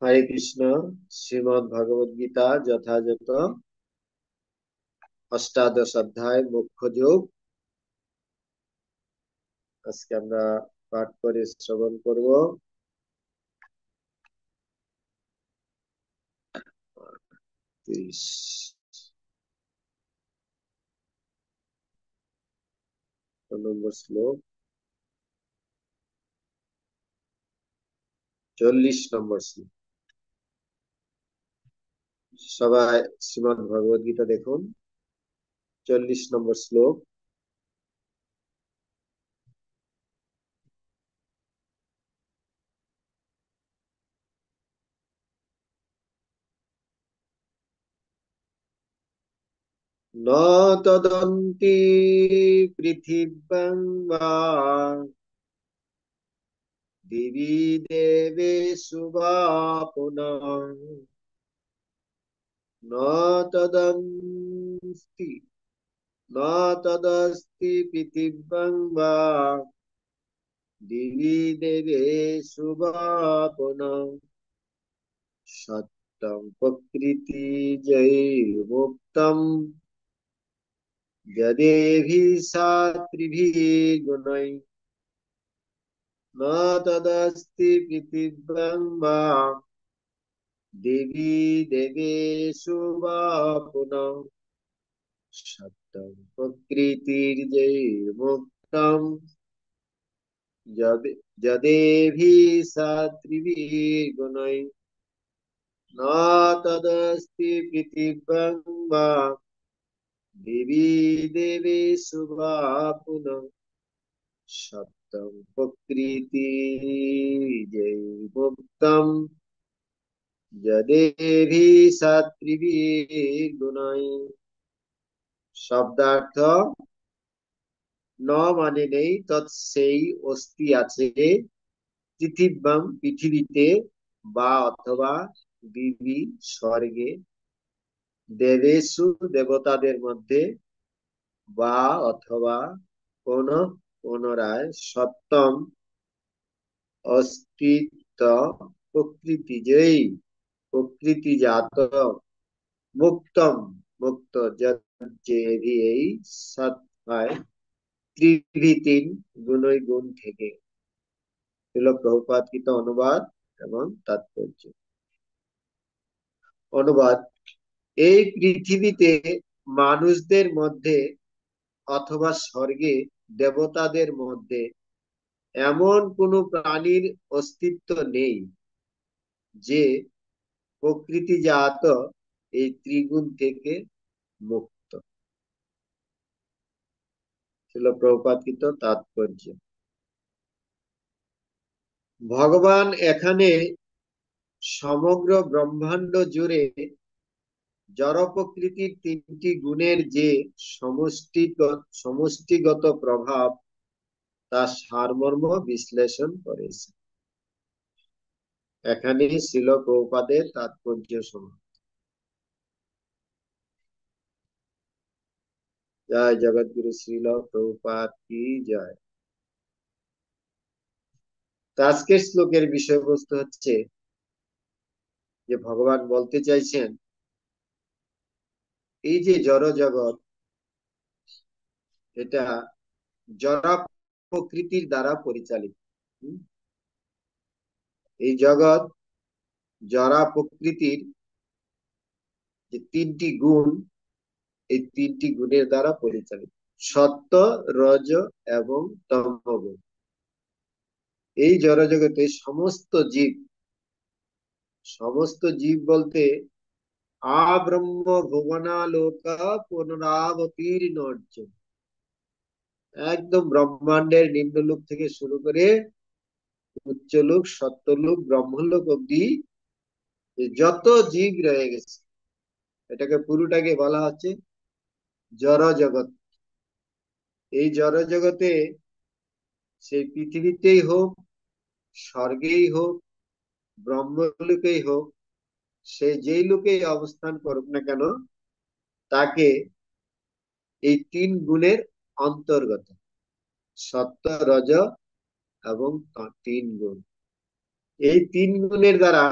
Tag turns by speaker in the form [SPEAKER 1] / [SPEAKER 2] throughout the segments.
[SPEAKER 1] হরে কৃষ্ণ। শ্রীমদ্ ভগবদ গীতা যথাযথ অষ্টাদশ অধ্যায় মুখ্য যোগ আজকে আমরা পাঠ করে শ্রবণ করব। 30 নম্বর শ্লোক, 40 নম্বর শ্লোক। সবাই শ্রীমদ্ ভগবদ গীতা দেখুন, 40 নম্বর শ্লোক। ন তদন্তি পৃথিব্যাং বা দিবি দেবেষু বা পুনঃ ন তদন্তি ন তদস্তি পৃথিব্যাং বা দিবি দেবেষু বা পুনঃ সত্যং প্রকৃতি জৈর্মুক্তম যদেভি সাত্রিভিঃ গুণৈঃ ন তদস্তি পৃথিব্যাং বা দেবী দেবেষু বা পুনঃ সত্যং প্রকৃতির জৈর্মুক্তম যদেভি সাত্রিভিঃ গুণৈঃ ন তদস্তি পৃথিব্যাং বা দেবী দেবেষু বা পুনঃ সত্যং প্রকৃতি জৈর্মুক্তম যদেভি সাত্রিভিঃ গুণৈঃ। শব্দার্থ: ন মানে নেই, সেই অস্তি আছে, পৃথিব্যাং পৃথিবীতে, বা অথবা দিবি স্বর্গে, দেবেষু দেবতাদের মধ্যে, বা অথবা কোন পুনরায়, সত্যম অস্তিত্ব, প্রকৃতিজয়ী প্রকৃতিজাত, মুক্তম মুক্ত, যেভি এই সৎ হয়, ত্রিভি তিন, গুণই গুণ থেকে। ছিল প্রভুপাদ কৃত অনুবাদ এবং তাৎপর্য। অনুবাদ: এই পৃথিবীতে মানুষদের মধ্যে অথবা স্বর্গে দেবতাদের মধ্যে এমন কোন প্রাণীর অস্তিত্ব নেই যে প্রকৃতিজাত এই ত্রিগুণ থেকে মুক্ত। ছিল প্রভুপাদ কৃত তাৎপর্য। ভগবান এখানে সমগ্র ব্রহ্মাণ্ড জুড়ে জড় প্রকৃতির তিনটি গুণের যে সমষ্টিগত প্রভাব, তা সারমর্ম বিশ্লেষণ করেছে। এখানে শ্রীল প্রভুপাদের তাৎপর্য সমাপ্ত। জয় জগৎগুরু শ্রীল প্রভুপাদ কি জয়। আজকের শ্লোকের বিষয়বস্তু হচ্ছে যে ভগবান বলতে চাইছেন, এই যে জড় জগৎ, এটা জড় প্রকৃতির দ্বারা পরিচালিত। এই জগৎ জড়া প্রকৃতির যে তিনটি গুণ, এই তিনটি গুণের দ্বারা পরিচালিত: সত্য, রজ এবং তমগুণ। এই জড় জগতে সমস্ত জীব বলতে আব্রহ্ম ভুবনালোকা পুনরাবতীর্ণ অর্জুন, একদম ব্রহ্মাণ্ডের নিম্নলোক থেকে শুরু করে উচ্চলোক, সত্যলোক, ব্রহ্মলোক অব্দি যত জীব রয়ে গেছে, এটাকে পুরোটাকে বলা হচ্ছে জড় জগৎ। এই জড় জগতে সেই পৃথিবীতেই হোক, স্বর্গেই হোক, ব্রহ্মলোকেই হোক, সে যেই লোকেই অবস্থান করুক না কেন, তাকে এই তিন গুণের অন্তর্গত: সত্য, রজ এবং তিন গুণ। এই তিন গুণের দ্বারা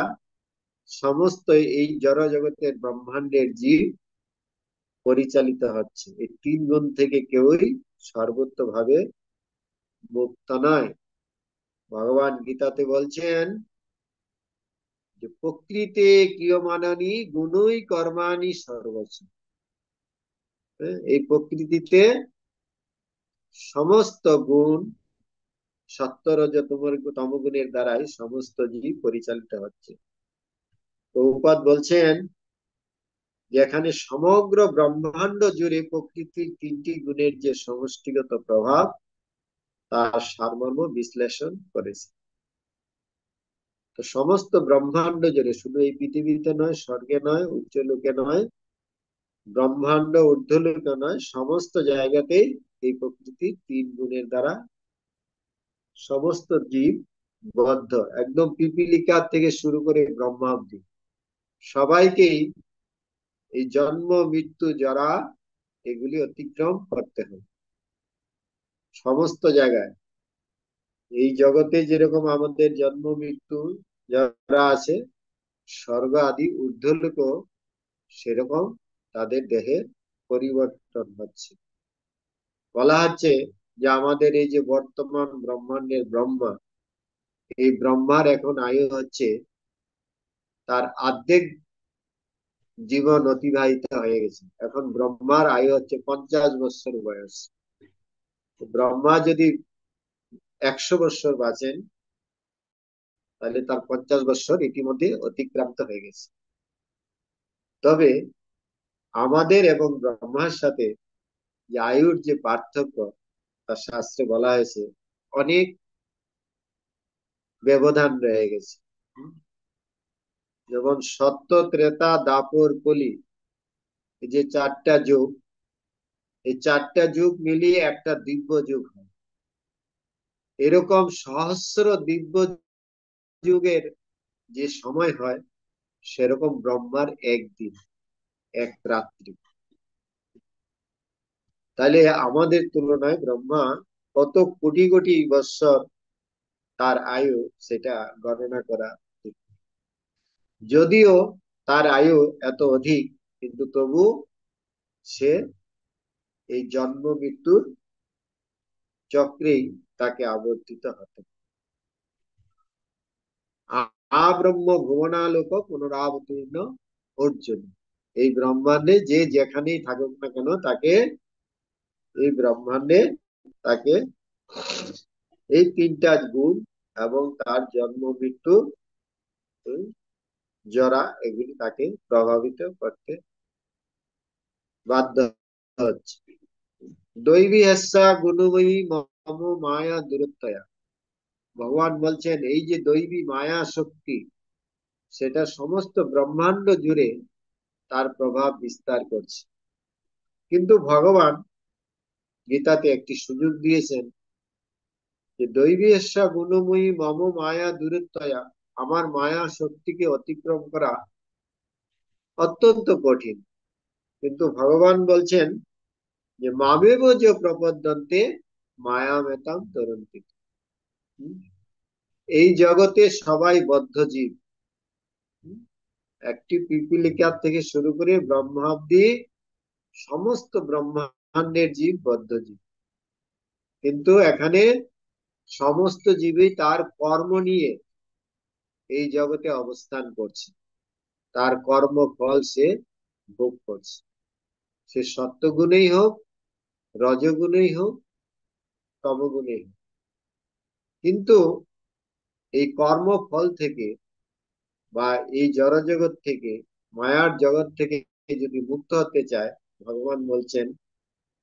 [SPEAKER 1] সমস্ত এই জড় জগতের ব্রহ্মাণ্ডের জীব পরিচালিত হচ্ছে। এই তিন গুণ থেকে কেউই সর্বোত্তভাবে মুক্ত নয়। ভগবান গীতাতে বলছেন যে প্রকৃতে ক্রিয়মাণানি গুণই কর্মাণি সর্বস্ব। এই প্রকৃতিতে সমস্ত গুণ, সত্য রজ তম গুণের দ্বারাই সমস্ত জীব পরিচালিত হচ্ছে। প্রভুপাদ বলছেন যে এখানে সমগ্র ব্রহ্মাণ্ড জুড়ে প্রকৃতির তিনটি গুণের যে সমষ্টিগত প্রভাব তার সারমর্ম বিশ্লেষণ করেছে। তো সমস্ত ব্রহ্মাণ্ড জুড়ে, শুধু এই পৃথিবীতে নয়, স্বর্গে নয়, উচ্চ লোকে নয়, ব্রহ্মাণ্ড ঊর্ধ্বলোকে নয়, সমস্ত জায়গাতেই এই প্রকৃতির তিন গুণের দ্বারা সমস্ত জীব বদ্ধ। একদম পিপিলিকা থেকে শুরু করে ব্রহ্মা অব্দি সবাইকেই এই জন্ম মৃত্যু জরা এগুলি অতিক্রম করতে হবে সমস্ত জায়গায়। এই জগতে যেরকম আমাদের জন্ম মৃত্যু যারা আছে, স্বর্গ আদি ঊর্ধ্বলোক সেরকম তাদের দেহে পরিবর্তন হচ্ছে। বলা হচ্ছে যে আমাদের এই যে বর্তমান ব্রহ্মাণ্ডের ব্রহ্মা, এই ব্রহ্মার এখন আয়ু হচ্ছে, তার অর্ধেক জীবন অতিবাহিত হয়ে গেছে। এখন ব্রহ্মার আয়ু হচ্ছে 50 বছর বয়স। ব্রহ্মা যদি 100 বছর বাঁচেন, তাহলে তার 50 বছর ইতিমধ্যে অতিক্রান্ত হয়ে গেছে। তবে আমাদের এবং ব্রহ্মার সাথে যে আয়ুর যে পার্থক্য, তার শাস্ত্রে বলা হয়েছে অনেক ব্যবধান রয়ে গেছে। যেমন সত্য, ত্রেতা, দাপর, কলি, এই যে চারটা যুগ, এই চারটা যুগ মিলিয়ে একটা দিব্য যুগ হয়। এরকম সহস্র দিব্য যুগের যে সময় হয়, সেরকম ব্রহ্মার একদিন, এক রাত্রি। তাহলে আমাদের তুলনায় ব্রহ্মা কত কোটি কোটি বৎসর তার আয়ু, সেটা গণনা করা ঠিক। যদিও তার আয়ু এত অধিক, কিন্তু তবু সে এই জন্ম মৃত্যুর চক্রেই তাকে আবর্তিত হতে। আব্রহ্ম ভুবনালোক পুনরাবতীর্ণ অর্জুন। এই ব্রহ্মাণ্ডে যে যেখানেই থাকুক না কেন, তাকে এই ব্রহ্মাণ্ডে তাকে এই তিনটা গুণ এবং তার জন্ম মৃত্যু জরা এগুলি তাকে প্রভাবিত করতে বাধ্য হচ্ছে। দৈবী হেসা গুণময়ী মম মায়া দূরত্বয়া। ভগবান বলছেন এই যে দৈবী মায়া শক্তি, সেটা সমস্ত ব্রহ্মাণ্ড জুড়ে তার প্রভাব বিস্তার করছে। কিন্তু ভগবান গীতাতে একটি সুযোগ দিয়েছেন যে দৈবী হেসা গুণময়ী মম মায়া দূরত্বয়া, আমার মায়া শক্তিকে অতিক্রম করা অত্যন্ত কঠিন। কিন্তু ভগবান বলছেন যে মামেব যে প্রপদ্যন্তে মায়া মেতাম তরন্তি। এই জগতে সবাই বদ্ধ জীব। একটি পিপিলিকা থেকে শুরু করে ব্রহ্মা অব্দি সমস্ত ব্রহ্মাণ্ডের জীব বদ্ধ জীব। কিন্তু এখানে সমস্ত জীবই তার কর্ম নিয়ে এই জগতে অবস্থান করছে। তার কর্মফল সে ভোগ করছে। সে সত্যগুণেই হোক, রজগুণেই হোক, তমগুণেই হোক। কিন্তু এই কর্মফল থেকে বা এই জড় জগৎ থেকে, মায়ার জগৎ থেকে যদি মুক্ত হতে চায়, ভগবান বলছেন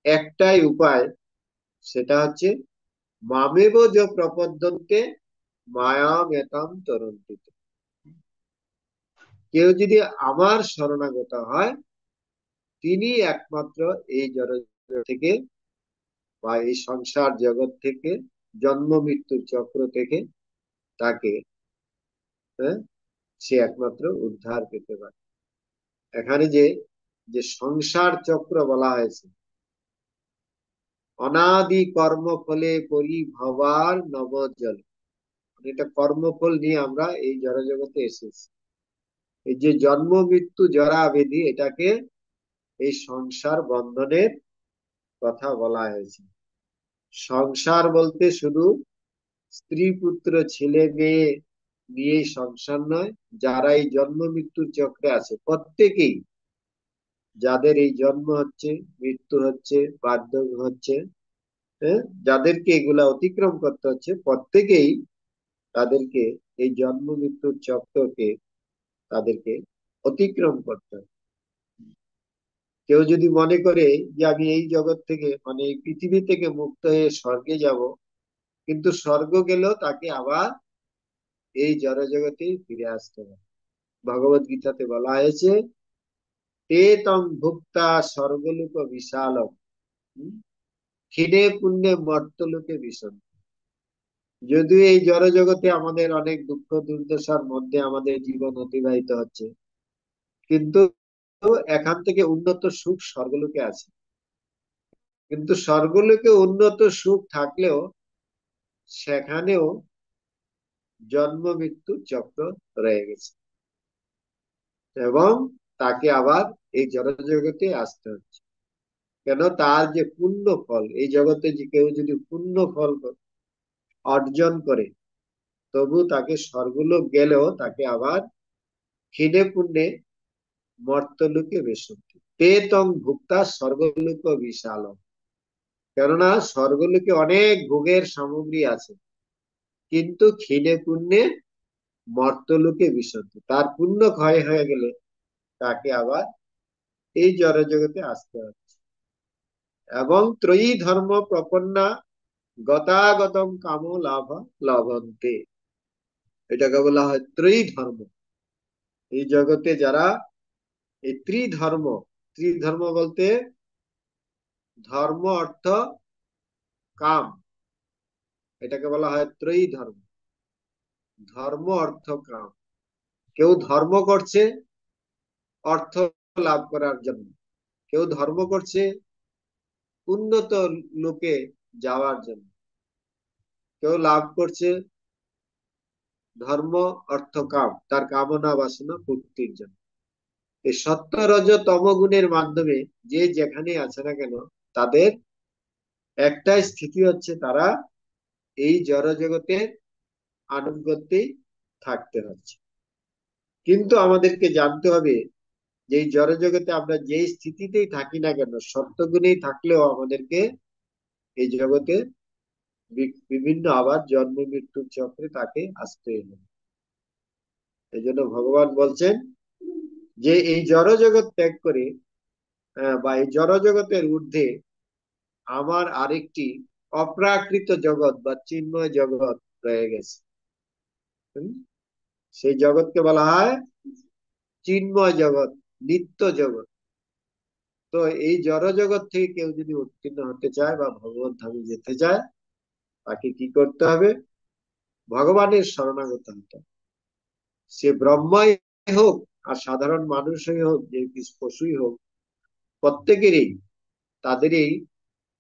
[SPEAKER 1] একটাই উপায়, সেটা হচ্ছে মামেব যে প্রপদ্যন্তে মায়া মেতাম তরন্তি। কেউ যদি আমার শরণাগত হয়, তিনি একমাত্র এই জড় থেকে বা এই সংসার জগৎ থেকে, জন্ম মৃত্যুর চক্র থেকে তাকে, হ্যাঁ, সে একমাত্র উদ্ধার পেতে পারে। এখানে যে যে সংসার চক্র বলা হয়েছে, অনাদি কর্মফলে পরিভবার নবজল, এটা কর্মফল নিয়ে আমরা এই জড় জগতে এসেছি। এই যে জন্ম মৃত্যু জরা ব্যাধি, এটাকে এই সংসার বন্ধনের কথা বলা হয়েছে। সংসার বলতে শুধু স্ত্রী পুত্র ছেলে মেয়ে নিয়েই সংসার নয়, যারা এই জন্ম মৃত্যুর চক্রে আছে প্রত্যেকেই, যাদের এই জন্ম হচ্ছে, মৃত্যু হচ্ছে, বার্ধক্য হচ্ছে, হ্যাঁ, যাদেরকে এগুলা অতিক্রম করতে হচ্ছে, প্রত্যেকেই তাদেরকে এই জন্ম মৃত্যুর চক্রকে তাদেরকে অতিক্রম করতে হবে। কেউ যদি মনে করে যে আমি এই জগৎ থেকে, মানে এই পৃথিবী থেকে মুক্ত হয়ে স্বর্গে যাব, কিন্তু স্বর্গ গেলেও তাকে আবার এই জড় জগতেই ফিরে আসতে হবে। ভগবত গীতাতে বলা হয়েছে, তে তং ভুক্তা স্বর্গলোক বিশালম, ক্ষীণে পুণ্যে মর্তলোকে বিশন। যদিও এই জড় জগতে আমাদের অনেক দুঃখ দুর্দশার মধ্যে আমাদের জীবন অতিবাহিত হচ্ছে, কিন্তু এখান থেকে উন্নত সুখ স্বর্গলোকে আছে। কিন্তু স্বর্গলোকে উন্নত সুখ থাকলেও সেখানেও জন্ম মৃত্যু চক্র রয়ে গেছে, এবং তাকে আবার এই জড়জগতে আসতে হচ্ছে। কেন? তার যে পুণ্য ফল, এই জগতে যে কেউ যদি পুণ্য ফল অর্জন করে, তবু তাকে স্বর্গলোক গেলেও তাকে আবার ক্ষীণে পুণ্যে মর্তলোকে বেশন্তি, তে তং ভুক্তা স্বর্গলোক বিশাল। কেননা স্বর্গলোকে অনেক ভোগের সামগ্রী আছে, কিন্তু ক্ষীণে পুণ্যে মর্তলোকে বিশন্তি, তার পুণ্য ক্ষয় হয়ে গেলে তাকে আবার এই জড়জগতে আসতে হচ্ছে। এবং ত্রয়ী ধর্ম প্রপন্না গতাগতম কাম লাভ লভন্তে, এটাকে বলা হয় ত্রয়ী ধর্ম। এই জগতে যারা এই ত্রিধর্ম, ত্রিধর্ম বলতে ধর্ম অর্থ কাম, এটাকে বলা হয় ত্রয়ী ধর্ম। ধর্ম অর্থ কাম, কেউ ধর্ম করছে অর্থ লাভ করার জন্য, কেউ ধর্ম করছে উন্নত লোকে যাওয়ার জন্য, কেউ লাভ করছে ধর্ম অর্থ কাম, তার কামনা বাসনা পূর্তির জন্য। এই সত্য রজ তম গুণের মাধ্যমে যে যেখানে আছে না কেন, তাদের একটাই স্থিতি হচ্ছে, তারা এই জড় জগতের আনুগত্যেই থাকতে হচ্ছে। কিন্তু আমাদেরকে জানতে হবে যে এই জড় জগতে আমরা যেই স্থিতিতেই থাকি না কেন, সত্য গুণেই থাকলেও আমাদেরকে এই জগতে বিভিন্ন আবার জন্ম মৃত্যুর চক্রে তাকে আসতে হবে। এই জন্য ভগবান বলছেন যে এই জড় জগৎ ত্যাগ করে, বা এই জড় জগতের ঊর্ধ্বে আমার আরেকটি অপ্রাকৃত জগৎ বা চিন্ময় জগৎ রয়ে গেছে। হুম? সেই জগৎকে বলা হয় চিন্ময় জগৎ, নিত্য জগৎ। তো এই জড় জগৎ থেকে কেউ যদি উত্তীর্ণ হতে চায় বা ভগবত ধামে যেতে চায়, তাকে কি করতে হবে? ভগবানের শরণাগত হতে হবে। সে ব্রহ্মাই হোক আর সাধারণ মানুষই হোক, যে পশুই হোক, প্রত্যেকেরই, তাদেরই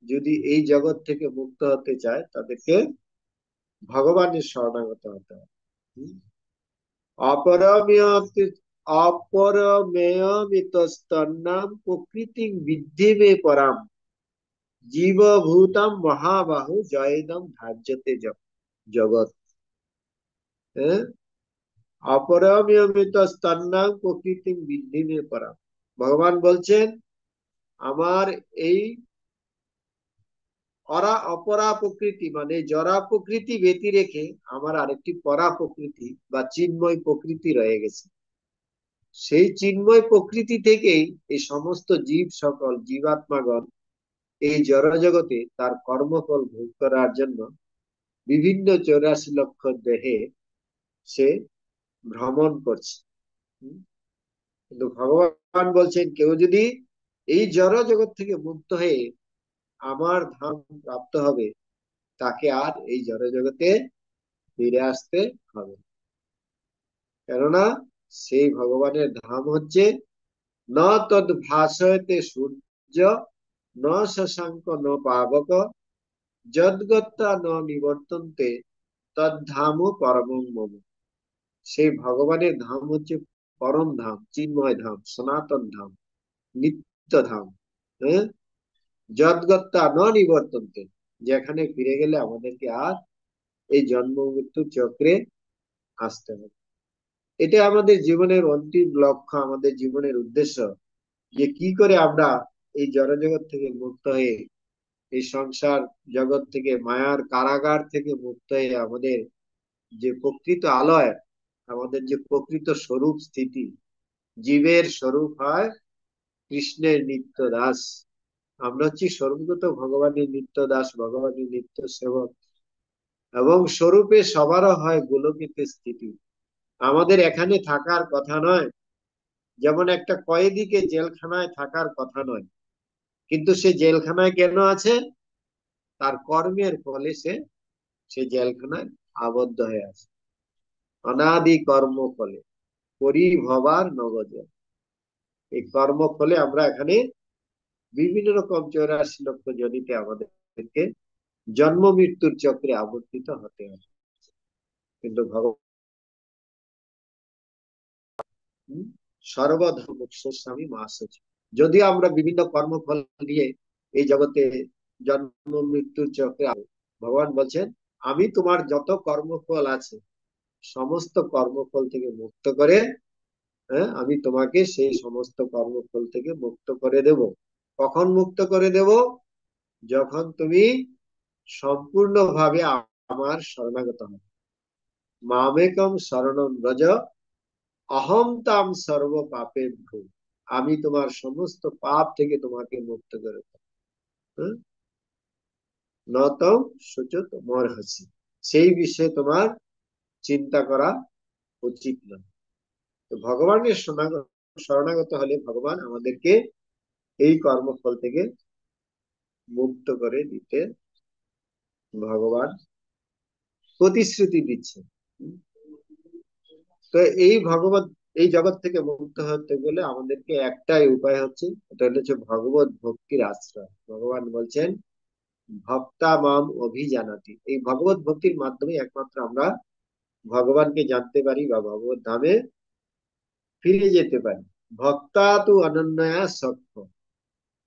[SPEAKER 1] যদি এই জগৎ থেকে মুক্ত হতে চায়, তাদেরকে ভগবানের শরণাগত হতে হবে। অপরমেয় অপরমেয়মিতস্তন্নাম প্রকৃতিং বিদ্ধি মে পরাম জীবভূতম মহাবাহু জয়দম ধার্যতে জগৎ। হ্যাঁ, অপরমেয়মিত স্তন্নাম প্রকৃতিং বিদ্ধি মে পরাম। ভগবান বলছেন, আমার এই অপরা প্রকৃতি, মানে জরা প্রকৃতি ব্যতি রেখে আমার আরেকটি পরা প্রকৃতি বা চিন্ময় প্রকৃতি রয়ে গেছে। সেই চিন্ময় প্রকৃতি থেকেই এই সমস্ত জীব, সকল জীবাত্মাগণ এই জড় জগতে তার কর্মফল ভোগ করার জন্য বিভিন্ন 84 লক্ষ দেহে সে ভ্রমণ করছে। কিন্তু ভগবান বলছেন, কেউ যদি এই জড় জগৎ থেকে মুক্ত হয়ে আমার ধাম প্রাপ্ত হবে, তাকে আর এই জড় জগতে ফিরে আসতে হবে। কেননা সেই ভগবানের ধাম হচ্ছে ন তদ ভাসয়তে সূর্য, ন শশাঙ্ক ন পাবক, যদ্গত্তা ন নিবর্তন্তে তদ্ধাম পরমং মম। সেই ভগবানের ধাম হচ্ছে পরম ধাম, চিন্ময় ধাম, সনাতন ধাম, নিত্য ধাম। হ্যাঁ, যদ্গত্যা ন নিবর্তন্তে, যেখানে ফিরে গেলে আমাদেরকে আর এই জন্ম মৃত্যু চক্রে আসতে হবে। এটা আমাদের জীবনের অন্তিম লক্ষ্য, আমাদের জীবনের উদ্দেশ্য, যে কি করে আমরা এই জড়জগৎ থেকে মুক্ত হয়ে, এই সংসার জগৎ থেকে, মায়ার কারাগার থেকে মুক্ত হয়ে আমাদের যে প্রকৃত আলয়, আমাদের যে প্রকৃত স্বরূপ স্থিতি, জীবের স্বরূপ হয় কৃষ্ণের নিত্য দাস। আমরা হচ্ছি স্বরূপগত ভগবানের নিত্য দাস, ভগবানের নিত্য সেবক, এবং স্বরূপে সবারও হয় গোলকিতে স্থিতি। আমাদের এখানে থাকার কথা নয়, যেমন একটা কয়েদিকে জেলখানায় থাকার কথা নয়, কিন্তু সে জেলখানায় কেন আছে? তার কর্মের ফলে সে সে জেলখানায় আবদ্ধ হয়ে আছে। অনাদি কর্ম ফলে পরিভবার নগজ। এই কর্ম ফলে আমরা এখানে বিভিন্ন রকম 84 লক্ষ জনিতে আমাদেরকে জন্ম মৃত্যুর চক্রে আবর্তিত হতে হবে। কিন্তু ভগবান সর্বধর্মস্বামী মহাসচ, যদিও আমরা বিভিন্ন কর্মফল নিয়ে এই জগতে জন্ম মৃত্যুর চক্রে ভগবান বলছেন, আমি তোমার যত কর্মফল আছে সমস্ত কর্মফল থেকে মুক্ত করে, হ্যাঁ, আমি তোমাকে সেই সমস্ত কর্মফল থেকে মুক্ত করে দেব। কখন মুক্ত করে দেব? যখন তুমি সম্পূর্ণভাবে আমার শরণাগত হবে। মামেকম শরণম ব্রজ, অহম তাম সর্ব পাপে ভূ। আমি তোমার সমস্ত পাপ থেকে তোমাকে মুক্ত করে দেব। হ্যাঁ? নতম সূচত মর হাসি, সেই বিষয়ে তোমার চিন্তা করা উচিত নয়। তো ভগবানের শরণাগত হলে ভগবান আমাদেরকে এই কর্মফল থেকে মুক্ত করে দিতে ভগবান প্রতিশ্রুতি দিচ্ছে। তো এই ভগবত, এই জগৎ থেকে মুক্ত হতে গেলে আমাদেরকে একটাই উপায় হচ্ছে, এটা হচ্ছে ভগবত ভক্তির আশ্রয়। ভগবান বলছেন ভক্তা মাম অভিজানাতি, এই ভগবত ভক্তির মাধ্যমে একমাত্র আমরা ভগবানকে জানতে পারি বা ভগবত ধামে ফিরে যেতে পারি। ভক্তা তু অনন্যয়া সখ্য,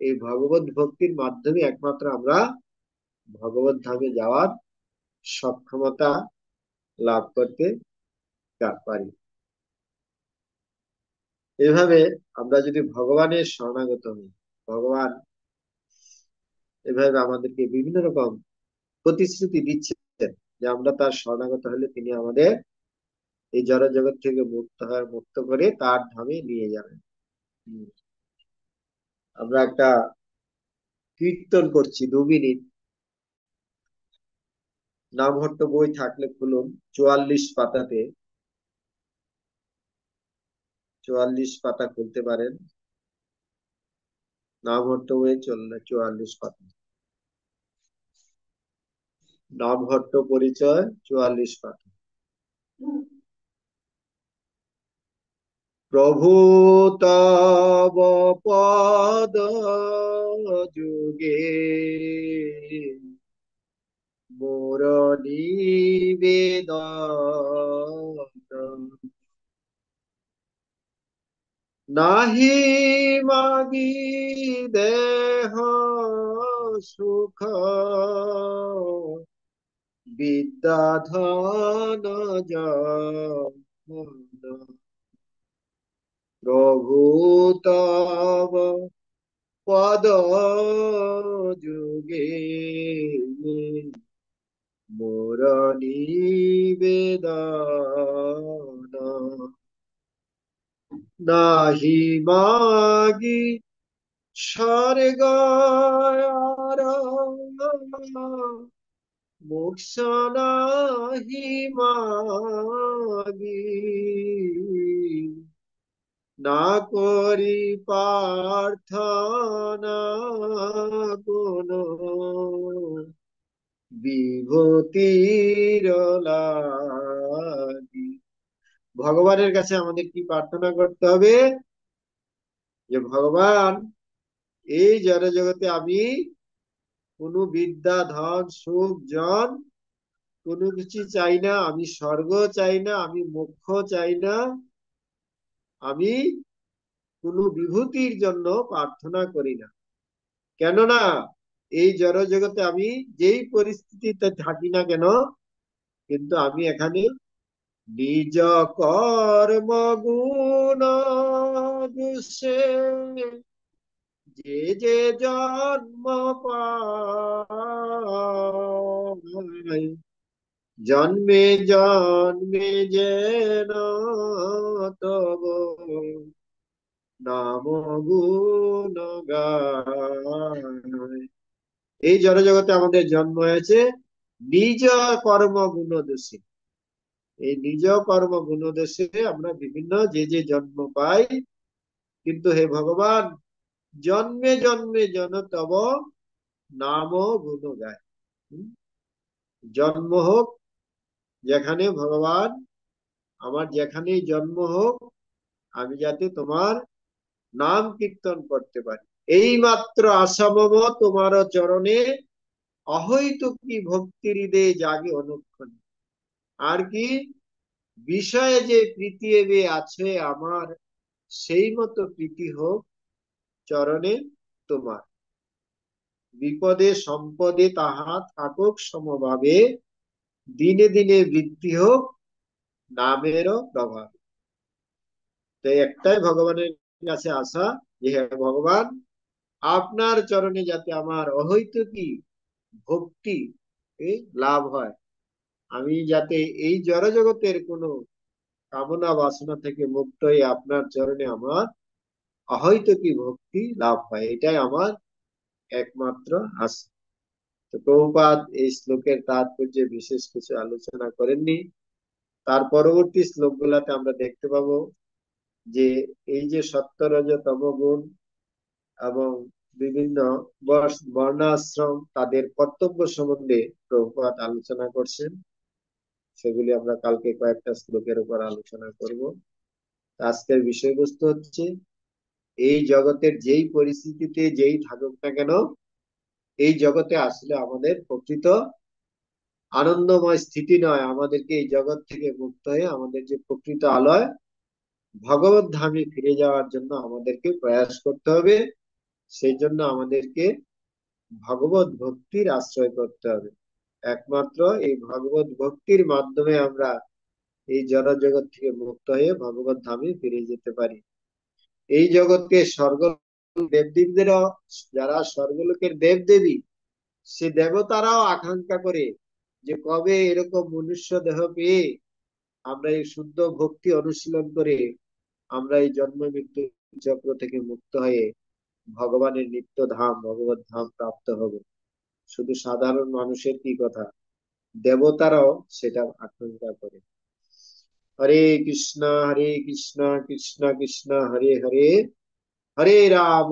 [SPEAKER 1] এই ভগবত ভক্তির মাধ্যমে একমাত্র আমরা ভগবত ধামে যাওয়ার সক্ষমতা লাভ করতে পারি। এভাবে আমরা যদি ভগবানের শরণাগত হই, ভগবান এভাবে আমাদেরকে বিভিন্ন রকম প্রতিশ্রুতি দিচ্ছেন যে আমরা তার শরণাগত হলে তিনি আমাদের এই জড় জগৎ থেকে মুক্ত করে তার ধামে নিয়ে যাবেন। হম, আমরা একটা কীর্তন করছি 2 মিনিট। নামহট্ট বই থাকলে খুলুন, 44 পাতাতে, 44 পাতা খুলতে পারেন। নামহট্ট বই চললে 44 পাতা, নামহট্ট পরিচয় 44 পাতা। প্রভু তব পদ যুগে মোর নিবেদন, নাহি মাগি দেহ সুখ, বিদ্যা ধন জন, প্রভু তব পদ যুগে মোর নিবেদন, নাহি মাগি স্বর্গ আর মোক্ষ, নাহি মাগি না করি প্রার্থনা কোন বিভূতির লাগি। ভগবানের কাছে আমাদের কি প্রার্থনা করতে হবে? যে ভগবান, এই জড় জগতে আমি কোনো বিদ্যা ধন সুখ জন কোনো কিছু চাই না, আমি স্বর্গ চাই না, আমি মোক্ষ চাই না, আমি কোনো বিভূতির জন্য প্রার্থনা করি না। কেননা এই জড় জগতে আমি যেই পরিস্থিতিতে থাকি না কেন, কিন্তু আমি এখানে নিজ কর্ম গুণ দোষে যে যে জন্ম পায়, জন্মে জন্মে যেন তব নাম গুণ গায়। এই জড় জগতে আমাদের জন্ম হয়েছে নিজ কর্ম গুণ দোষে। এই নিজ কর্ম গুণ দোষে আমরা বিভিন্ন যে যে জন্ম পাই, কিন্তু হে ভগবান, জন্মে জন্মে যেন তব নাম গুণ গায়। হুম? জন্ম হোক যেখানে ভগবান, আমার যেখানেই জন্ম হোক, আমি যাতে তোমার নাম কীর্তন করতে পারি। এই মাত্র আশা মম তোমার চরণে, অহৈতুকী ভক্তি হৃদয়ে জাগে অনুক্ষণে। আর কি, বিষয়ে যে প্রীতি এবে আছে আমার, সেই মতো প্রীতি হোক চরণে তোমার। বিপদে সম্পদে তাহা থাকুক সমভাবে, দিনে দিনে বৃদ্ধি হোক নামেরও প্রভাব। তো একটাই ভগবানের কাছে আশা, যে হে ভগবান, আপনার চরণে যাতে আমার অহৈতুকী ভক্তি লাভ হয়। আমি যাতে এই জড় জগতের কোনো কামনা বাসনা থেকে মুক্ত হয়ে আপনার চরণে আমার অহৈতুকী ভক্তি লাভ হয়, এটাই আমার একমাত্র আশা। তো প্রভুপাদ এই শ্লোকের তাৎপর্য বিশেষ কিছু আলোচনা করেননি। তার পরবর্তী শ্লোকগুলাতে আমরা দেখতে পাবো যে এই যে সত্য রজ তম গুণ এবং বিভিন্ন বর্ণাশ্রম তাদের কর্তব্য সম্বন্ধে প্রভুপাদ আলোচনা করছেন। সেগুলি আমরা কালকে কয়েকটা শ্লোকের উপর আলোচনা করব। আজকের বিষয়বস্তু হচ্ছে, এই জগতের যেই পরিস্থিতিতে যেই থাকুক না কেন, এই জগতে আসলে আমাদের প্রকৃত আনন্দময় স্থিতি নয়। আমাদেরকে এই জগৎ থেকে মুক্ত হয়ে আমাদের যে প্রকৃত আলয় ভগবত ধামে ফিরে যাওয়ার জন্য আমাদেরকে প্রয়াস করতে হবে। সেই জন্য আমাদেরকে ভগবত ভক্তির আশ্রয় করতে হবে। একমাত্র এই ভগবত ভক্তির মাধ্যমে আমরা এই জড় জগৎ থেকে মুক্ত হয়ে ভগবত ধামে ফিরে যেতে পারি। এই জগৎকে স্বর্গ দেবদেবীদেরও, যারা স্বর্গলোকের দেবদেবী, সে দেবতারাও আকাঙ্ক্ষা করে যে কবে এরকম মনুষ্য দেহ পেয়ে আমরা এই শুদ্ধ ভক্তি অনুশীলন করে আমরা এই জন্ম মৃত্যু চক্র থেকে মুক্ত হয়ে ভগবানের নিত্য ধাম ভগবত ধাম প্রাপ্ত হব। শুধু সাধারণ মানুষের কি কথা, দেবতারাও সেটা আকাঙ্ক্ষা করে। হরে কৃষ্ণ হরে কৃষ্ণ কৃষ্ণ কৃষ্ণ হরে হরে, হরে রাম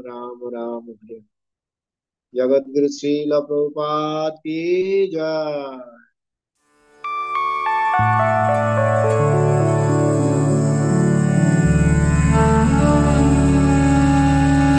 [SPEAKER 1] রাম রাম হরে। জগৎগুরু শ্রীল প্রভুপাদ কি জয়।